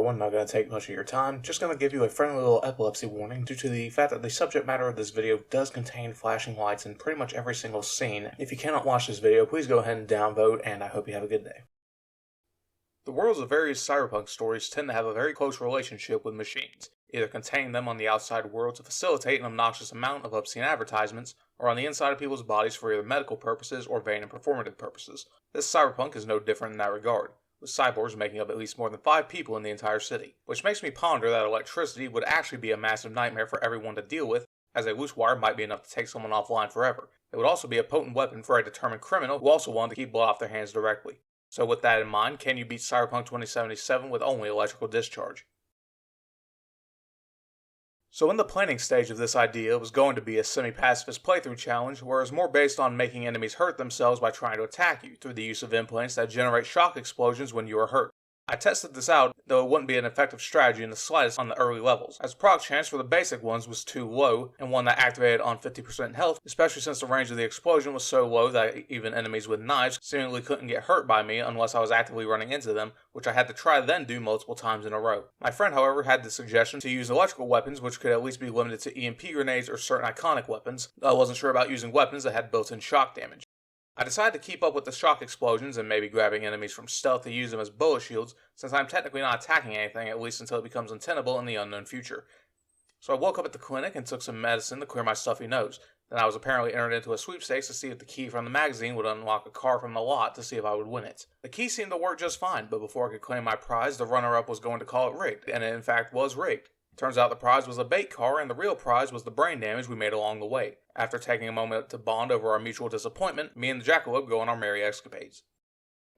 everyone, not going to take much of your time, just going to give you a friendly little epilepsy warning due to the fact that the subject matter of this video does contain flashing lights in pretty much every single scene. If you cannot watch this video, please go ahead and downvote, and I hope you have a good day. The worlds of various cyberpunk stories tend to have a very close relationship with machines, either containing them on the outside world to facilitate an obnoxious amount of obscene advertisements, or on the inside of people's bodies for either medical purposes or vain and performative purposes. This cyberpunk is no different in that regard, with cyborgs making up at least more than 5 people in the entire city, which makes me ponder that electricity would actually be a massive nightmare for everyone to deal with, as a loose wire might be enough to take someone offline forever. It would also be a potent weapon for a determined criminal who also wanted to keep blood off their hands directly. So with that in mind, can you beat Cyberpunk 2077 with only electrical discharge? So in the planning stage of this idea, it was going to be a semi-pacifist playthrough challenge, where it was more based on making enemies hurt themselves by trying to attack you, through the use of implants that generate shock explosions when you are hurt. I tested this out, though it wouldn't be an effective strategy in the slightest on the early levels, as proc chance for the basic ones was too low, and one that activated on 50% health, especially since the range of the explosion was so low that even enemies with knives seemingly couldn't get hurt by me unless I was actively running into them, which I had to try then do multiple times in a row. My friend, however, had the suggestion to use electrical weapons, which could at least be limited to EMP grenades or certain iconic weapons. I wasn't sure about using weapons that had built-in shock damage. I decided to keep up with the shock explosions and maybe grabbing enemies from stealth to use them as bullet shields, since I'm technically not attacking anything, at least until it becomes untenable in the unknown future. So I woke up at the clinic and took some medicine to clear my stuffy nose. Then I was apparently entered into a sweepstakes to see if the key from the magazine would unlock a car from the lot to see if I would win it. The key seemed to work just fine, but before I could claim my prize, the runner-up was going to call it rigged, and it in fact was rigged. Turns out the prize was a bait car, and the real prize was the brain damage we made along the way. After taking a moment to bond over our mutual disappointment, me and the jackalope go on our merry escapades.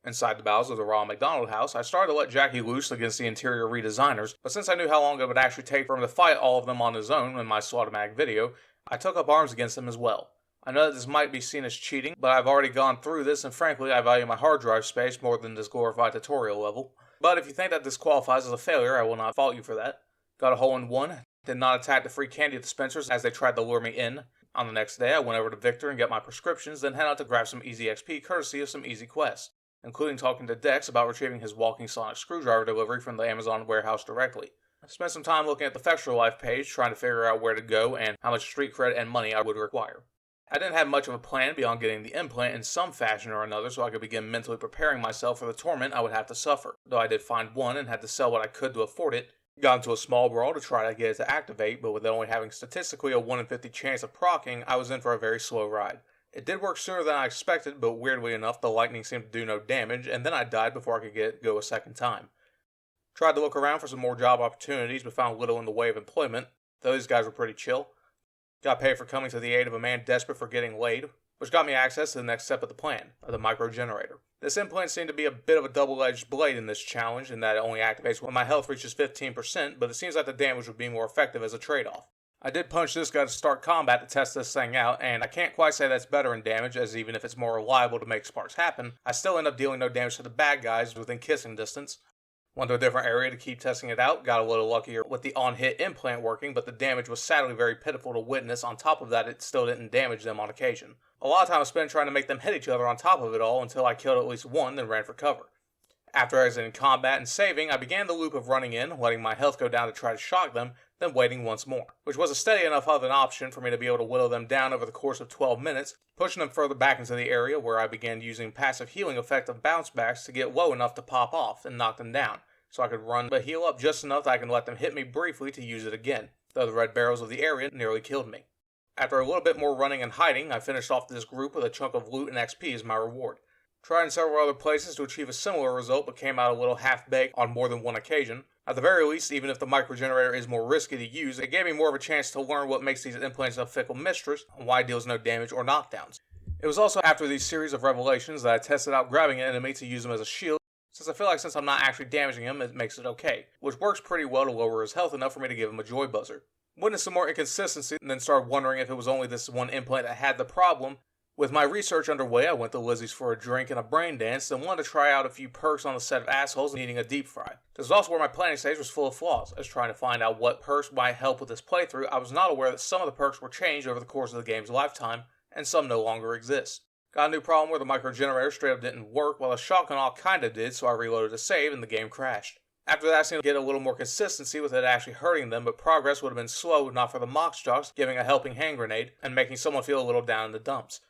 Inside the bowels of the Ronald McDonald house, I started to let Jackie loose against the interior redesigners, but since I knew how long it would actually take for him to fight all of them on his own in my Slaughtermatic video, I took up arms against him as well. I know that this might be seen as cheating, but I've already gone through this, and frankly I value my hard drive space more than this glorified tutorial level. But if you think that this qualifies as a failure, I will not fault you for that. Got a hole in one, did not attack the free candy dispensers as they tried to lure me in. On the next day, I went over to Victor and got my prescriptions, then head out to grab some easy XP courtesy of some easy quests, including talking to Dex about retrieving his walking sonic screwdriver delivery from the Amazon warehouse directly. I spent some time looking at the Fextra Life page, trying to figure out where to go and how much street cred and money I would require. I didn't have much of a plan beyond getting the implant in some fashion or another so I could begin mentally preparing myself for the torment I would have to suffer, though I did find one and had to sell what I could to afford it. Got into a small brawl to try to get it to activate, but with it only having statistically a 1 in 50 chance of proccing, I was in for a very slow ride. It did work sooner than I expected, but weirdly enough, the lightning seemed to do no damage, and then I died before I could get it go a second time. Tried to look around for some more job opportunities, but found little in the way of employment, though these guys were pretty chill. Got paid for coming to the aid of a man desperate for getting laid, which got me access to the next step of the plan, the micro generator. This implant seemed to be a bit of a double-edged blade in this challenge, in that it only activates when my health reaches 15%, but it seems like the damage would be more effective as a trade-off. I did punch this guy to start combat to test this thing out, and I can't quite say that's better in damage, as even if it's more reliable to make sparks happen, I still end up dealing no damage to the bad guys within kissing distance. Went to a different area to keep testing it out, got a little luckier with the on-hit implant working, but the damage was sadly very pitiful to witness. On top of that, it still didn't damage them on occasion. A lot of time was spent trying to make them hit each other on top of it all until I killed at least one, then ran for cover. After exiting combat and saving, I began the loop of running in, letting my health go down to try to shock them, then waiting once more, which was a steady enough of an option for me to be able to whittle them down over the course of 12 minutes, pushing them further back into the area where I began using passive healing effect of bounce backs to get low enough to pop off and knock them down, so I could run but heal up just enough that I can let them hit me briefly to use it again, though the red barrels of the area nearly killed me. After a little bit more running and hiding, I finished off this group with a chunk of loot and XP as my reward. Tried in several other places to achieve a similar result, but came out a little half-baked on more than one occasion. At the very least, even if the microgenerator is more risky to use, it gave me more of a chance to learn what makes these implants a fickle mistress, and why it deals no damage or knockdowns. It was also after these series of revelations that I tested out grabbing an enemy to use them as a shield, since I feel like since I'm not actually damaging him, it makes it okay, which works pretty well to lower his health enough for me to give him a joy buzzer. Witnessed some more inconsistency, and then started wondering if it was only this one implant that had the problem. With my research underway, I went to Lizzie's for a drink and a brain dance, and wanted to try out a few perks on the set of assholes needing a deep fry. This is also where my planning stage was full of flaws. As trying to find out what perks might help with this playthrough, I was not aware that some of the perks were changed over the course of the game's lifetime, and some no longer exist. Got a new problem where the microgenerator straight up didn't work, while the shotgun all kinda did, so I reloaded to save and the game crashed. After that, I seemed to get a little more consistency with it actually hurting them, but progress would have been slow if not for the mock jocks giving a helping hand grenade and making someone feel a little down in the dumps.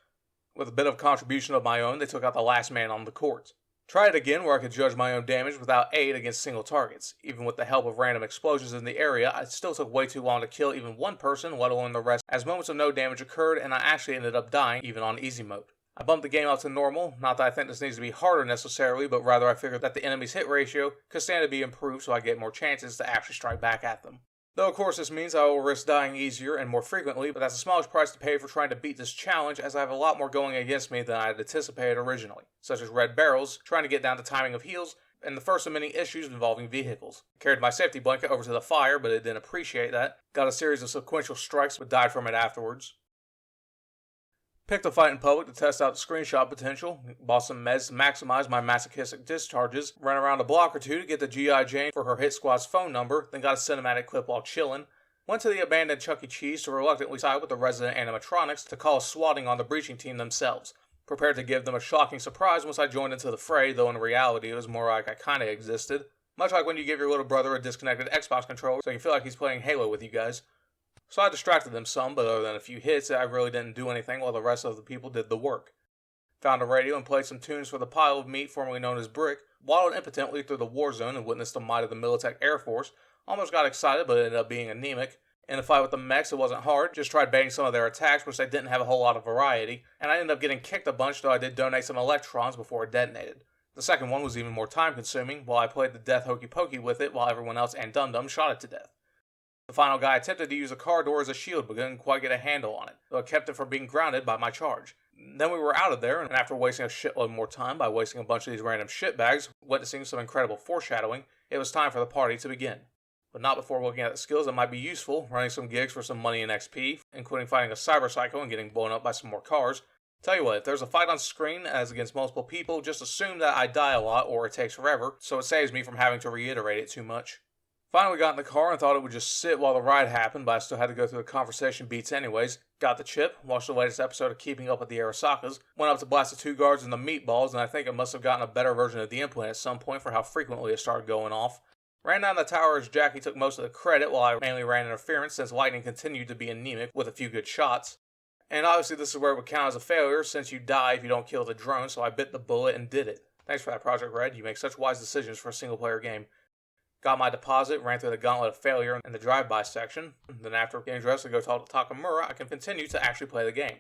With a bit of contribution of my own, they took out the last man on the court. Tried it again where I could judge my own damage without aid against single targets. Even with the help of random explosions in the area, it still took way too long to kill even one person, let alone the rest, as moments of no damage occurred and I actually ended up dying even on easy mode. I bumped the game up to normal, not that I think this needs to be harder necessarily, but rather I figured that the enemy's hit ratio could stand to be improved so I get more chances to actually strike back at them. Though of course this means I will risk dying easier and more frequently, but that's the smallest price to pay for trying to beat this challenge as I have a lot more going against me than I had anticipated originally, such as red barrels, trying to get down to timing of heals, and the first of many issues involving vehicles. I carried my safety blanket over to the fire, but it didn't appreciate that, got a series of sequential strikes but died from it afterwards. Picked a fight in public to test out the screenshot potential, bought some meds to maximize my masochistic discharges, ran around a block or two to get the G.I. Jane for her hit squad's phone number, then got a cinematic clip while chillin', went to the abandoned Chuck E. Cheese to reluctantly side with the resident animatronics to call swatting on the breaching team themselves, prepared to give them a shocking surprise once I joined into the fray, though in reality it was more like I kinda existed, much like when you give your little brother a disconnected Xbox controller so you feel like he's playing Halo with you guys. So I distracted them some, but other than a few hits, I really didn't do anything while the rest of the people did the work. Found a radio and played some tunes for the pile of meat formerly known as Brick, waddled impotently through the war zone and witnessed the might of the Militech Air Force, almost got excited but ended up being anemic. In a fight with the mechs it wasn't hard, just tried baiting some of their attacks which they didn't have a whole lot of variety, and I ended up getting kicked a bunch though I did donate some electrons before it detonated. The second one was even more time consuming, while I played the death hokey pokey with it while everyone else and Dum Dum shot it to death. The final guy attempted to use a car door as a shield, but couldn't quite get a handle on it, though it kept it from being grounded by my charge. Then we were out of there, and after wasting a shitload more time by wasting a bunch of these random shitbags, witnessing some incredible foreshadowing, it was time for the party to begin. But not before looking at the skills that might be useful, running some gigs for some money and XP, including fighting a cyber psycho and getting blown up by some more cars. Tell you what, if there's a fight on screen as against multiple people, just assume that I die a lot or it takes forever, so it saves me from having to reiterate it too much. Finally got in the car and thought it would just sit while the ride happened, but I still had to go through the conversation beats anyways. Got the chip, watched the latest episode of Keeping Up with the Arasakas, went up to blast the two guards and the meatballs, and I think I must have gotten a better version of the implant at some point for how frequently it started going off. Ran down the tower as Jackie took most of the credit while I mainly ran interference since lightning continued to be anemic with a few good shots. And obviously this is where it would count as a failure since you die if you don't kill the drone, so I bit the bullet and did it. Thanks for that, Project Red, you make such wise decisions for a single player game. Got my deposit, ran through the gauntlet of failure in the drive-by section, then after getting dressed to go talk to Takamura, I can continue to actually play the game.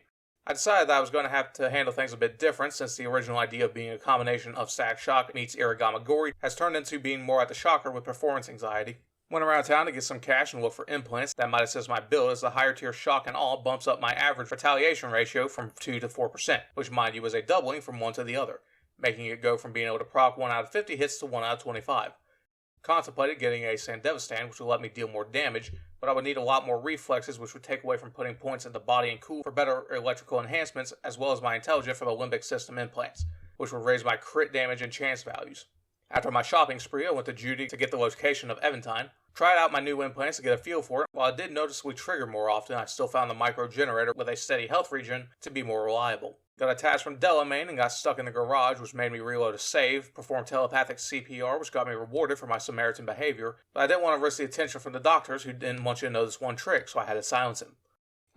I decided that I was going to have to handle things a bit different since the original idea of being a combination of Static Shock meets Irigami has turned into being more at the shocker with performance anxiety. Went around town to get some cash and look for implants that might assist my build as the higher tier shock and all bumps up my average retaliation ratio from 2 to 4%, which mind you is a doubling from one to the other, making it go from being able to proc 1 out of 50 hits to 1 out of 25. Contemplated getting a Sandevistan, which would let me deal more damage, but I would need a lot more reflexes, which would take away from putting points into body and cool for better electrical enhancements, as well as my intelligence for the limbic system implants, which would raise my crit damage and chance values. After my shopping spree, I went to Judy to get the location of Eventine, tried out my new implants to get a feel for it. While I did noticeably trigger more often, I still found the micro generator with a steady health regen to be more reliable. Got a task from Delamain and got stuck in the garage, which made me reload a save, perform telepathic CPR, which got me rewarded for my Samaritan behavior, but I didn't want to risk the attention from the doctors who didn't want you to know this one trick, so I had to silence him.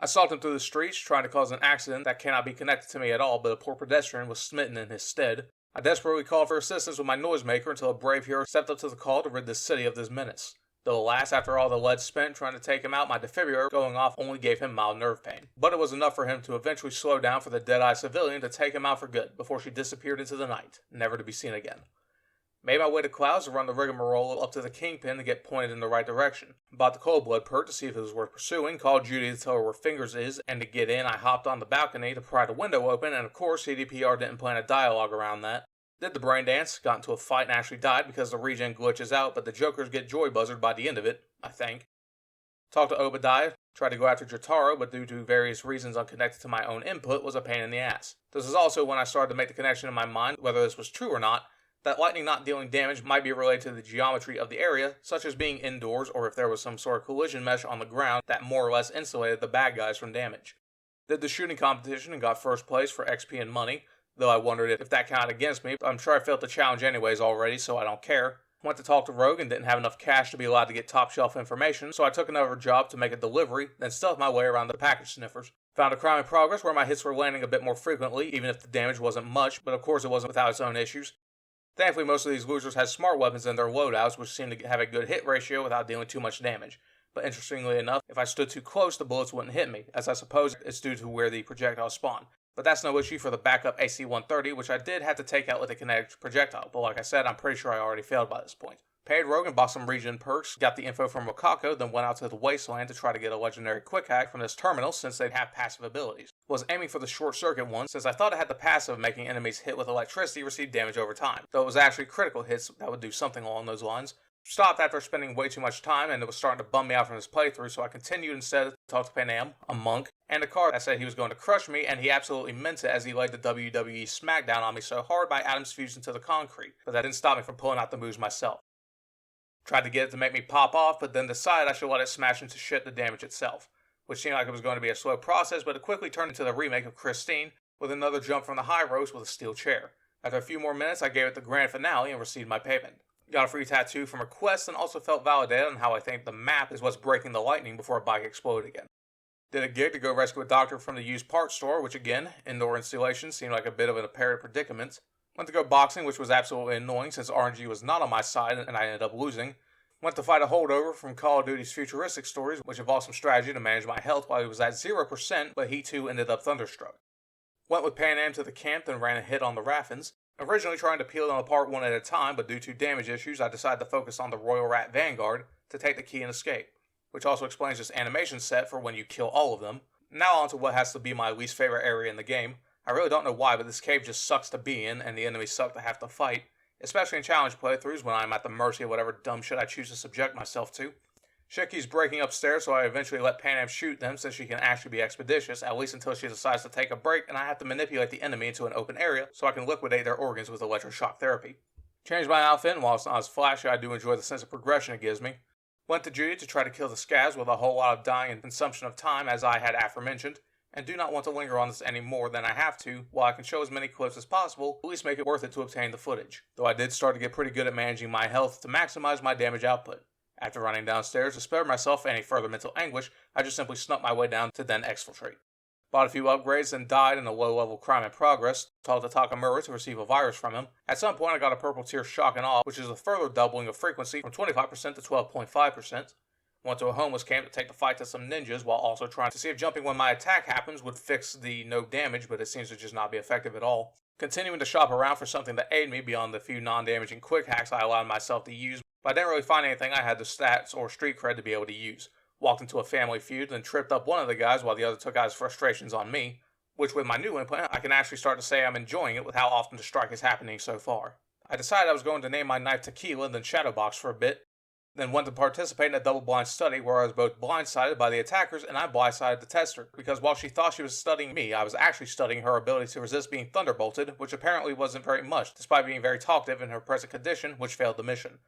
I stalked him through the streets, trying to cause an accident that cannot be connected to me at all, but a poor pedestrian was smitten in his stead. I desperately called for assistance with my noisemaker until a brave hero stepped up to the call to rid the city of this menace. Though alas, after all the lead spent trying to take him out, my defibrillator going off only gave him mild nerve pain. But it was enough for him to eventually slow down for the dead-eye civilian to take him out for good, before she disappeared into the night, never to be seen again. Made my way to Clouds to run the rigmarole up to the Kingpin to get pointed in the right direction. Bought the cold blood perk to see if it was worth pursuing, called Judy to tell her where Fingers is, and to get in I hopped on the balcony to pry the window open, and of course CDPR didn't plan a dialogue around that. Did the brain dance, got into a fight and actually died because the regen glitches out, but the jokers get joy buzzard by the end of it, I think. Talked to Obadiah, tried to go after Jotaro, but due to various reasons unconnected to my own input was a pain in the ass. This is also when I started to make the connection in my mind, whether this was true or not, that lightning not dealing damage might be related to the geometry of the area, such as being indoors or if there was some sort of collision mesh on the ground that more or less insulated the bad guys from damage. Did the shooting competition and got first place for XP and money, though I wondered if that counted against me. I'm sure I failed the challenge anyways already, so I don't care. Went to talk to Rogue and didn't have enough cash to be allowed to get top shelf information, so I took another job to make a delivery, then stealthed my way around the package sniffers. Found a crime in progress where my hits were landing a bit more frequently, even if the damage wasn't much, but of course it wasn't without its own issues. Thankfully, most of these losers had smart weapons in their loadouts, which seemed to have a good hit ratio without dealing too much damage. But interestingly enough, if I stood too close, the bullets wouldn't hit me, as I suppose it's due to where the projectiles spawn. But that's no issue for the backup AC-130, which I did have to take out with a kinetic projectile, but like I said, I'm pretty sure I already failed by this point. Paid Rogue and bought some regen perks, got the info from Wakako, then went out to the wasteland to try to get a legendary quickhack from this terminal since they'd have passive abilities. Was aiming for the short circuit one since I thought it had the passive of making enemies hit with electricity receive damage over time, though it was actually critical hits that would do something along those lines. Stopped after spending way too much time and it was starting to bum me out from this playthrough, so I continued instead to talk to Panam, a monk, and a card that said he was going to crush me, and he absolutely meant it as he laid the WWE smackdown on me so hard my atoms fused into the concrete, but that didn't stop me from pulling out the moves myself. Tried to get it to make me pop off, but then decided I should let it smash into shit the damage itself, which seemed like it was going to be a slow process, but it quickly turned into the remake of Christine, with another jump from the high ropes with a steel chair. After a few more minutes, I gave it the grand finale and received my payment. Got a free tattoo from a quest and also felt validated on how I think the map is what's breaking the lightning before a bike exploded again. Did a gig to go rescue a doctor from the used parts store, which again, indoor installation seemed like a bit of an imperative predicament. Went to go boxing, which was absolutely annoying since RNG was not on my side and I ended up losing. Went to fight a holdover from Call of Duty's futuristic stories, which involved some strategy to manage my health while he was at 0%, but he too ended up thunderstruck. Went with Pan Am to the camp, then ran a hit on the Raffins. Originally trying to peel them apart one at a time, but due to damage issues, I decided to focus on the Royal Rat Vanguard to take the key and escape, which also explains this animation set for when you kill all of them. Now on to what has to be my least favorite area in the game. I really don't know why, but this cave just sucks to be in, and the enemies suck to have to fight, especially in challenge playthroughs when I'm at the mercy of whatever dumb shit I choose to subject myself to. Shit keeps breaking upstairs, so I eventually let Pan Am shoot them since she can actually be expeditious, at least until she decides to take a break and I have to manipulate the enemy into an open area so I can liquidate their organs with electroshock therapy. Changed my outfit, and while it's not as flashy, I do enjoy the sense of progression it gives me. Went to Judy to try to kill the scabs with a whole lot of dying and consumption of time as I had aforementioned, and do not want to linger on this any more than I have to. While I can show as many clips as possible, at least make it worth it to obtain the footage, though I did start to get pretty good at managing my health to maximize my damage output. After running downstairs to spare myself any further mental anguish, I just simply snuck my way down to then exfiltrate. Bought a few upgrades and died in a low-level crime in progress, told to Takamura to receive a virus from him. At some point I got a purple tier shock and awe, which is a further doubling of frequency from 25% to 12.5%. Went to a homeless camp to take the fight to some ninjas while also trying to see if jumping when my attack happens would fix the no damage, but it seems to just not be effective at all. Continuing to shop around for something that aided me beyond the few non-damaging quick hacks I allowed myself to use, but I didn't really find anything I had the stats or street cred to be able to use. Walked into a family feud, then tripped up one of the guys while the other took out his frustrations on me, which with my new implant, I can actually start to say I'm enjoying it with how often the strike is happening so far. I decided I was going to name my knife Tequila, then Shadowbox for a bit, then went to participate in a double-blind study where I was both blindsided by the attackers and I blindsided the tester, because while she thought she was studying me, I was actually studying her ability to resist being thunderbolted, which apparently wasn't very much, despite being very talkative in her present condition, which failed the mission.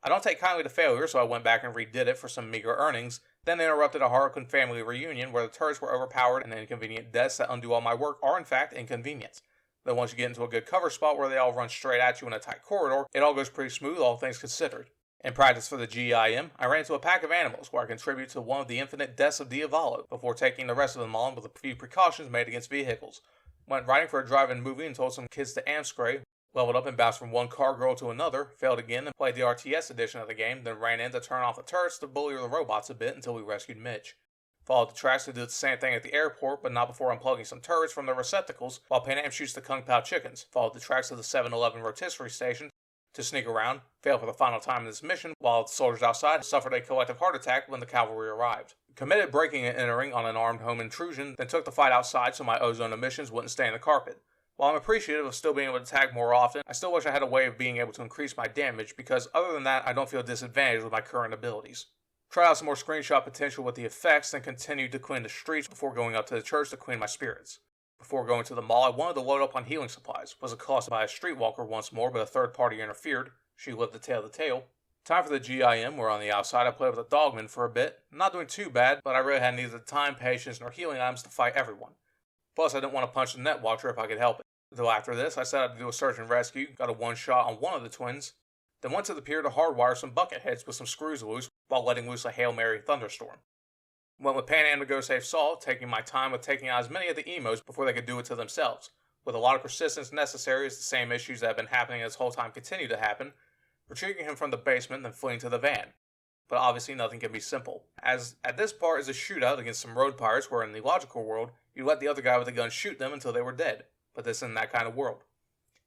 I don't take kindly to failure, so I went back and redid it for some meager earnings, then interrupted a Harlequin family reunion where the turrets were overpowered and inconvenient deaths that undo all my work are in fact inconvenience. Then once you get into a good cover spot where they all run straight at you in a tight corridor, it all goes pretty smooth, all things considered. In practice for the GIM, I ran into a pack of animals where I contribute to one of the infinite deaths of Diavolo before taking the rest of them on with a few precautions made against vehicles. Went riding for a drive-in movie and told some kids to amspray, leveled up and bounced from one car girl to another, failed again and played the RTS edition of the game, then ran in to turn off the turrets to bully the robots a bit until we rescued Mitch. Followed the tracks to do the same thing at the airport, but not before unplugging some turrets from their receptacles while Pan Am shoots the Kung Pao chickens. Followed the tracks to the 7-Eleven rotisserie station to sneak around, failed for the final time in this mission, while the soldiers outside suffered a collective heart attack when the cavalry arrived. Committed breaking and entering on an armed home intrusion, then took the fight outside so my ozone emissions wouldn't stain the carpet. While I'm appreciative of still being able to attack more often, I still wish I had a way of being able to increase my damage because other than that, I don't feel disadvantaged with my current abilities. Tried out some more screenshot potential with the effects, then continued to clean the streets before going up to the church to clean my spirits. Before going to the mall, I wanted to load up on healing supplies. Was accosted by a streetwalker once more, but a third party interfered. She lived to tell the tale. Time for the GIM, where on the outside I played with a dogman for a bit. Not doing too bad, but I really had neither the time, patience, nor healing items to fight everyone. Plus, I didn't want to punch the net watcher if I could help it. Though after this, I set out to do a search and rescue, got a one-shot on one of the twins, then went to the pier to hardwire some bucket heads with some screws loose while letting loose a Hail Mary thunderstorm. Went with Pan Am to go save Saul, taking my time with taking out as many of the emos before they could do it to themselves, with a lot of persistence necessary as the same issues that have been happening this whole time continue to happen, retrieving him from the basement then fleeing to the van. But obviously nothing can be simple, as at this part is a shootout against some road pirates where in the logical world, you let the other guy with the gun shoot them until they were dead, but this isn't that kind of world.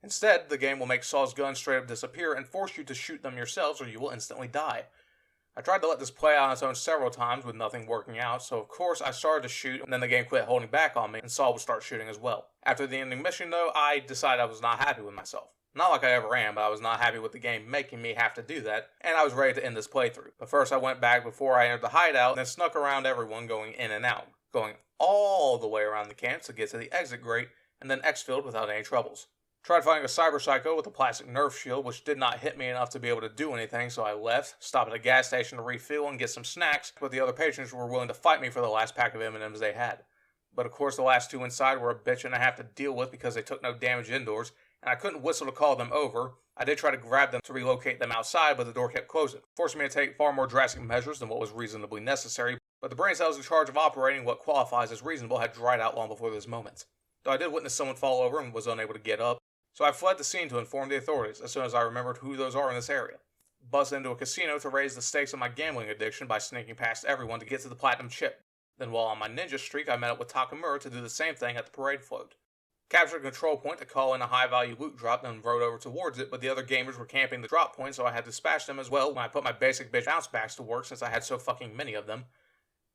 Instead, the game will make Saul's gun straight up disappear and force you to shoot them yourselves or you will instantly die. I tried to let this play out on its own several times with nothing working out, so of course I started to shoot and then the game quit holding back on me and Saul would start shooting as well. After the ending mission though, I decided I was not happy with myself. Not like I ever am, but I was not happy with the game making me have to do that, and I was ready to end this playthrough. But first I went back before I entered the hideout and then snuck around everyone going in and out, going all the way around the camp to get to the exit grate and then exfilled without any troubles. Tried finding a cyber psycho with a plastic nerf shield, which did not hit me enough to be able to do anything, so I left, stopped at a gas station to refill and get some snacks, but the other patrons were willing to fight me for the last pack of M&Ms they had. But of course the last two inside were a bitch and I have to deal with because they took no damage indoors, and I couldn't whistle to call them over. I did try to grab them to relocate them outside, but the door kept closing, forcing me to take far more drastic measures than what was reasonably necessary, but the brain cells in charge of operating what qualifies as reasonable had dried out long before this moment. Though I did witness someone fall over and was unable to get up, so I fled the scene to inform the authorities as soon as I remembered who those are in this area. Busted into a casino to raise the stakes of my gambling addiction by sneaking past everyone to get to the platinum chip. Then while on my ninja streak, I met up with Takamura to do the same thing at the parade float. Captured a control point to call in a high-value loot drop and rode over towards it, but the other gamers were camping the drop point, so I had to dispatch them as well when I put my basic bitch bounce backs to work since I had so fucking many of them.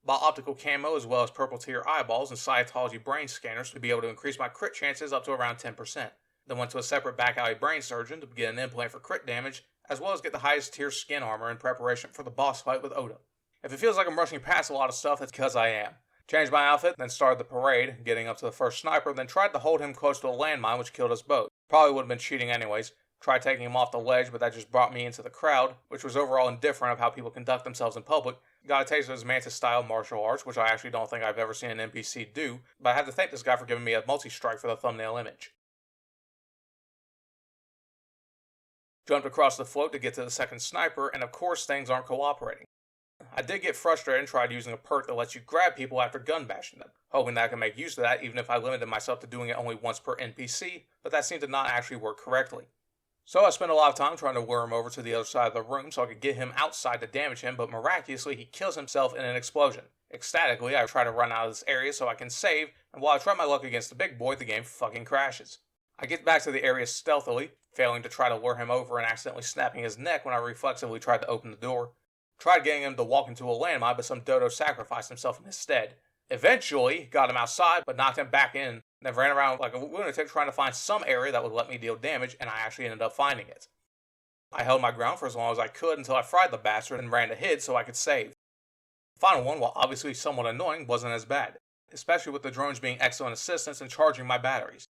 Bought optical camo as well as purple tier eyeballs and Scientology brain scanners to be able to increase my crit chances up to around 10%. Then went to a separate back alley brain surgeon to get an implant for crit damage, as well as get the highest tier skin armor in preparation for the boss fight with Oda. If it feels like I'm rushing past a lot of stuff, that's because I am. Changed my outfit, then started the parade, getting up to the first sniper, then tried to hold him close to a landmine which killed us both. Probably would have been cheating anyways. Tried taking him off the ledge, but that just brought me into the crowd, which was overall indifferent of how people conduct themselves in public. Got a taste of his mantis style martial arts, which I actually don't think I've ever seen an NPC do, but I have to thank this guy for giving me a multi-strike for the thumbnail image. Jumped across the float to get to the second sniper, and of course things aren't cooperating. I did get frustrated and tried using a perk that lets you grab people after gun bashing them, hoping that I could make use of that even if I limited myself to doing it only once per NPC, but that seemed to not actually work correctly. So I spent a lot of time trying to lure him over to the other side of the room so I could get him outside to damage him, but miraculously he kills himself in an explosion. Ecstatically, I try to run out of this area so I can save, and while I try my luck against the big boy, the game fucking crashes. I get back to the area stealthily, failing to try to lure him over and accidentally snapping his neck when I reflexively tried to open the door. Tried getting him to walk into a landmine, but some dodo sacrificed himself in his stead. Eventually, got him outside, but knocked him back in, then ran around like a lunatic trying to find some area that would let me deal damage, and I actually ended up finding it. I held my ground for as long as I could until I fried the bastard and ran to hid so I could save. The final one, while obviously somewhat annoying, wasn't as bad, especially with the drones being excellent assistants and charging my batteries.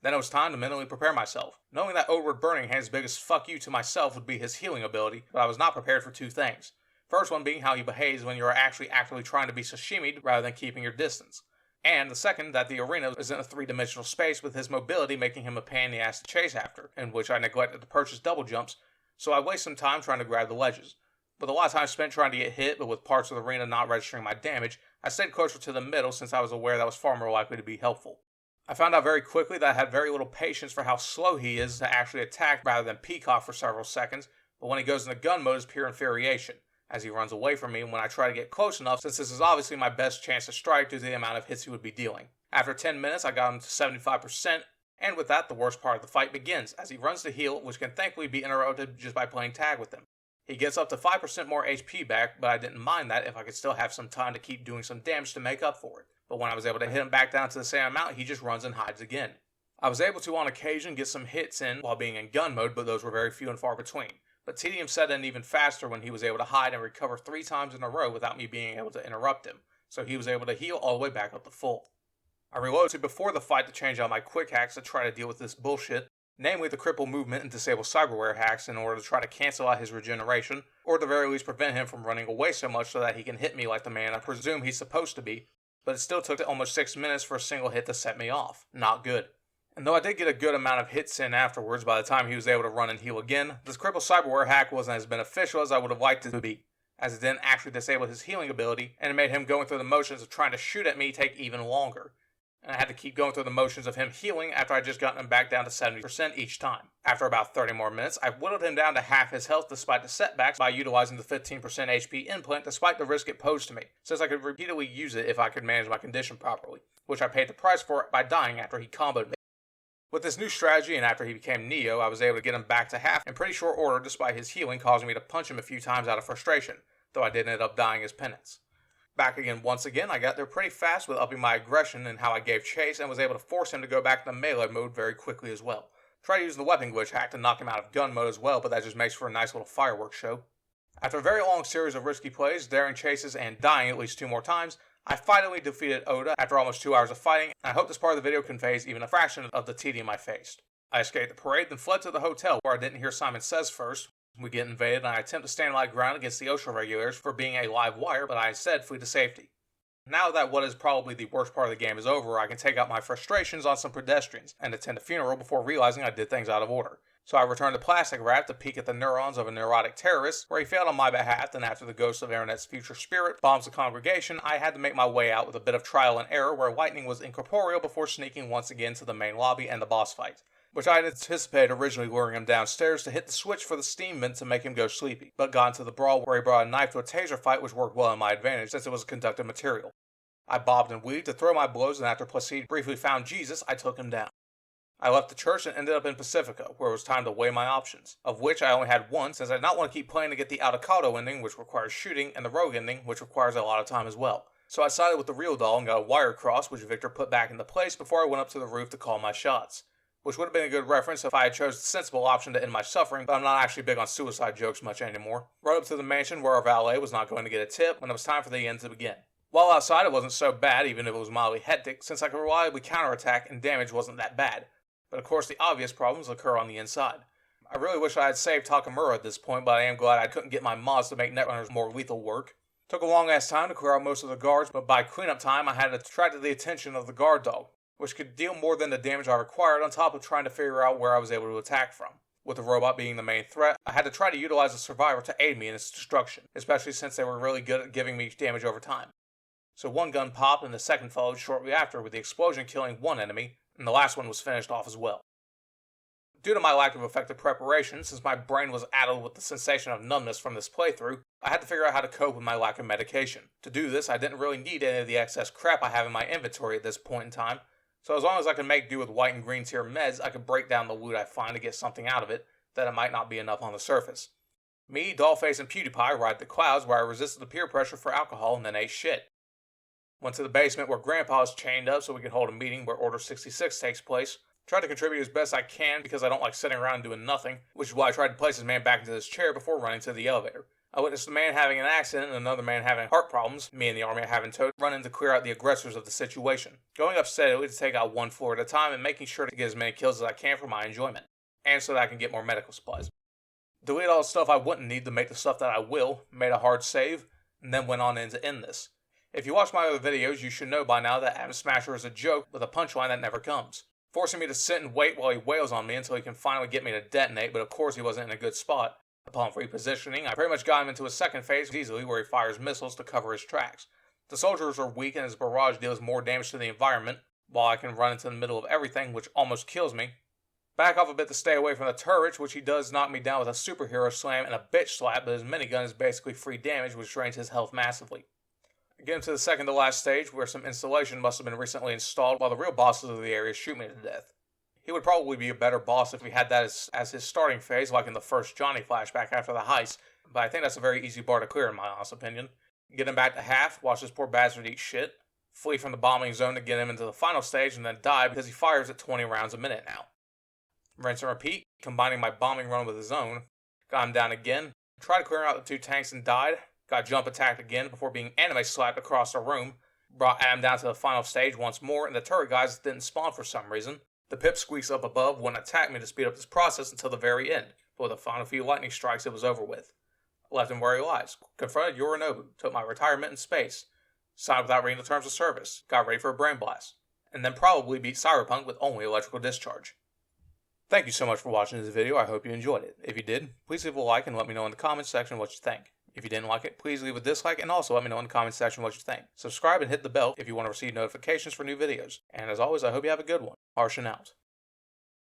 Then it was time to mentally prepare myself, knowing that Odward Burningham's biggest fuck you to myself would be his healing ability, but I was not prepared for two things. First one being how he behaves when you are actually actively trying to be sashimied rather than keeping your distance. And the second, that the arena is in a three-dimensional space with his mobility making him a pain in the ass to chase after, in which I neglected to purchase double jumps, so I wasted some time trying to grab the ledges. With a lot of time spent trying to get hit, but with parts of the arena not registering my damage, I stayed closer to the middle since I was aware that was far more likely to be helpful. I found out very quickly that I had very little patience for how slow he is to actually attack rather than peacock for several seconds, but when he goes into gun mode is pure infuriation, as he runs away from me when I try to get close enough since this is obviously my best chance to strike due to the amount of hits he would be dealing. After 10 minutes I got him to 75%, and with that the worst part of the fight begins, as he runs to heal, which can thankfully be interrupted just by playing tag with him. He gets up to 5% more HP back, but I didn't mind that if I could still have some time to keep doing some damage to make up for it. But when I was able to hit him back down to the same amount, he just runs and hides again. I was able to on occasion get some hits in while being in gun mode, but those were very few and far between. But tedium set in even faster when he was able to hide and recover 3 times in a row without me being able to interrupt him, so he was able to heal all the way back up to full. I reloaded before the fight to change out my quick hacks to try to deal with this bullshit, namely the cripple movement and disable cyberware hacks in order to try to cancel out his regeneration, or at the very least prevent him from running away so much so that he can hit me like the man I presume he's supposed to be, but it still took almost 6 minutes for a single hit to set me off. Not good. And though I did get a good amount of hits in afterwards by the time he was able to run and heal again, this crippled cyberware hack wasn't as beneficial as I would have liked it to be, as it didn't actually disable his healing ability, and it made him going through the motions of trying to shoot at me take even longer. And I had to keep going through the motions of him healing after I'd just gotten him back down to 70% each time. After about 30 more minutes, I whittled him down to half his health despite the setbacks by utilizing the 15% HP implant despite the risk it posed to me, since I could repeatedly use it if I could manage my condition properly, which I paid the price for by dying after he comboed me. With this new strategy and after he became Neo, I was able to get him back to half in pretty short order despite his healing causing me to punch him a few times out of frustration, though I did end up dying as penance. Back again once again, I got there pretty fast with upping my aggression and how I gave chase and was able to force him to go back to melee mode very quickly as well. Tried using the weapon glitch hack to knock him out of gun mode as well, but that just makes for a nice little fireworks show. After a very long series of risky plays, daring chases, and dying at least 2 more times, I finally defeated Oda after almost 2 hours of fighting, and I hope this part of the video conveys even a fraction of the tedium I faced. I escaped the parade, then fled to the hotel where I didn't hear Simon Says first. We get invaded, and I attempt to stand my ground against the OSHA regulators for being a live wire, but I instead flee to safety. Now that what is probably the worst part of the game is over, I can take out my frustrations on some pedestrians and attend a funeral before realizing I did things out of order. So I return to Plastic Wrap to peek at the neurons of a neurotic terrorist, where he failed on my behalf, and after the ghost of Internet's future spirit bombs the congregation, I had to make my way out with a bit of trial and error where Lightning was incorporeal before sneaking once again to the main lobby and the boss fight, which I had anticipated originally luring him downstairs to hit the switch for the steam vent to make him go sleepy, but got into the brawl where he brought a knife to a taser fight which worked well in my advantage since it was a conductive material. I bobbed and weaved to throw my blows, and after Placide briefly found Jesus, I took him down. I left the church and ended up in Pacifica, where it was time to weigh my options, of which I only had one since I did not want to keep playing to get the Autocado ending, which requires shooting, and the Rogue ending, which requires a lot of time as well. So I sided with the real doll and got a wire cross, which Victor put back into place before I went up to the roof to call my shots. Which would have been a good reference if I had chose the sensible option to end my suffering, but I'm not actually big on suicide jokes much anymore. Right up to the mansion where our valet was not going to get a tip when it was time for the end to begin. While outside it wasn't so bad, even if it was mildly hectic, since I could reliably counterattack and damage wasn't that bad. But of course the obvious problems occur on the inside. I really wish I had saved Takamura at this point, but I am glad I couldn't get my mods to make Netrunners more lethal work. Took a long ass time to clear out most of the guards, but by cleanup time I had attracted the attention of the guard dog, which could deal more than the damage I required on top of trying to figure out where I was able to attack from. With the robot being the main threat, I had to try to utilize the survivor to aid me in its destruction, especially since they were really good at giving me damage over time. So one gun popped and the second followed shortly after, with the explosion killing one enemy, and the last one was finished off as well. Due to my lack of effective preparation, since my brain was addled with the sensation of numbness from this playthrough, I had to figure out how to cope with my lack of medication. To do this, I didn't really need any of the excess crap I have in my inventory at this point in time, so as long as I could make do with white and green tier meds, I could break down the loot I find to get something out of it, that it might not be enough on the surface. Me, Dollface, and PewDiePie ride the clouds where I resisted the peer pressure for alcohol and then ate shit. Went to the basement where Grandpa is chained up so we could hold a meeting where Order 66 takes place. Tried to contribute as best I can because I don't like sitting around doing nothing, which is why I tried to place his man back into his chair before running to the elevator. I witnessed a man having an accident and another man having heart problems, me and the army having to run in to clear out the aggressors of the situation. Going up steadily to take out one floor at a time and making sure to get as many kills as I can for my enjoyment, and so that I can get more medical supplies. Delete all the stuff I wouldn't need to make the stuff that I will, made a hard save, and then went on in to end this. If you watch my other videos, you should know by now that Atom Smasher is a joke with a punchline that never comes, forcing me to sit and wait while he wails on me until he can finally get me to detonate, but of course he wasn't in a good spot. Upon repositioning, I pretty much got him into his second phase easily where he fires missiles to cover his tracks. The soldiers are weak and his barrage deals more damage to the environment, while I can run into the middle of everything, which almost kills me. Back off a bit to stay away from the turrets, which he does knock me down with a superhero slam and a bitch slap, but his minigun is basically free damage, which drains his health massively. Get into the second to last stage, where some installation must have been recently installed while the real bosses of the area shoot me to death. He would probably be a better boss if we had that as his starting phase, like in the first Johnny flashback after the heist, but I think that's a very easy bar to clear in my honest opinion. Get him back to half, watch this poor bastard eat shit, flee from the bombing zone to get him into the final stage, and then die because he fires at 20 rounds a minute now. Rinse and repeat, combining my bombing run with his own. Got him down again, tried to clear out the 2 tanks and died. Got jump attacked again before being anime slapped across the room. Brought Adam down to the final stage once more, and the turret guys didn't spawn for some reason. The pipsqueaks up above wouldn't attack me to speed up this process until the very end, but with the final few lightning strikes it was over with. Left him where he lies. Confronted Yorinobu, took my retirement in space. Signed without reading the terms of service. Got ready for a brain blast. and then probably beat Cyberpunk with Only Electrical Discharge. Thank you so much for watching this video. I hope you enjoyed it. If you did, please leave a like and let me know in the comments section what you think. If you didn't like it, please leave a dislike and also let me know in the comments section what you think. Subscribe and hit the bell if you want to receive notifications for new videos. And as always, I hope you have a good one. Harshin out.